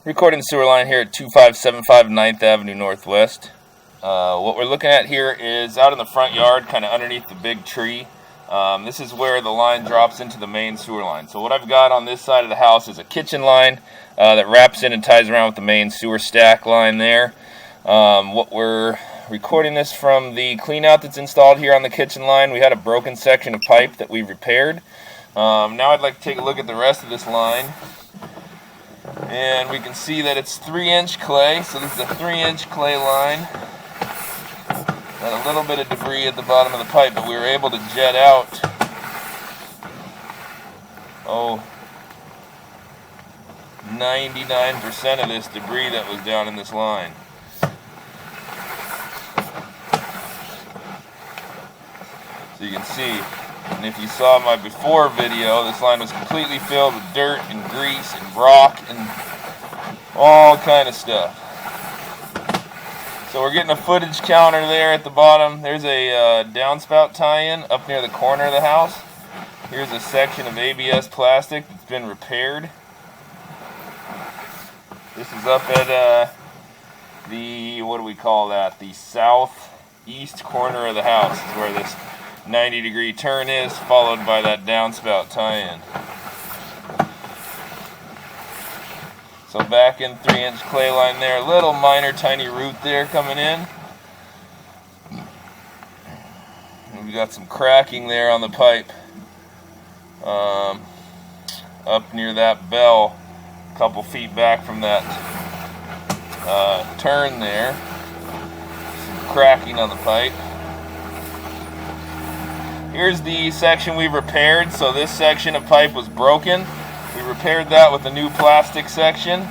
Recording sewer line here at 2575 9th Avenue Northwest. What we're looking at here is out in the front yard, kind of underneath the big tree. This is where the line drops into the main sewer line. So what I've got on this side of the house is a kitchen line that wraps in and ties around with the main sewer stack line there. What we're recording this from the clean out that's installed here on the kitchen line. We had a broken section of pipe that we repaired. Now I'd like to take a look at the rest of this line. And we can see that it's 3-inch clay, so this is a 3-inch clay line. And a little bit of debris at the bottom of the pipe, but we were able to jet out 99% of this debris that was down in this line. So you can see, and if you saw my before video, this line was completely filled with dirt and grease and rock and all kind of stuff. So we're getting a footage counter there at the bottom. There's a downspout tie-in up near the corner of the house. Here's a section of ABS plastic that's been repaired. This is up at the, what do we call that? The southeast corner of the house is where this 90-degree turn is, followed by that downspout tie-in. So back in 3-inch clay line there, a little minor tiny root there coming in. And we got some cracking there on the pipe up near that bell, a couple feet back from that turn there. Some cracking on the pipe. Here's the section we repaired. So this section of pipe was broken. We repaired that with a new plastic section.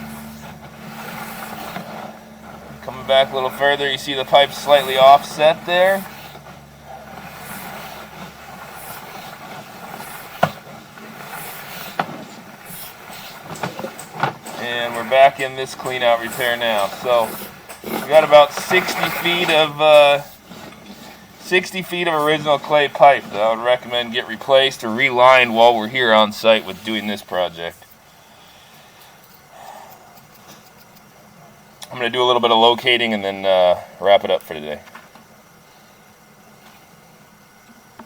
Coming back a little further, you see the pipe slightly offset there. And we're back in this clean out repair now. So we got about 60 feet of original clay pipe that I would recommend get replaced or relined while we're here on site with doing this project. I'm going to do a little bit of locating and then wrap it up for today.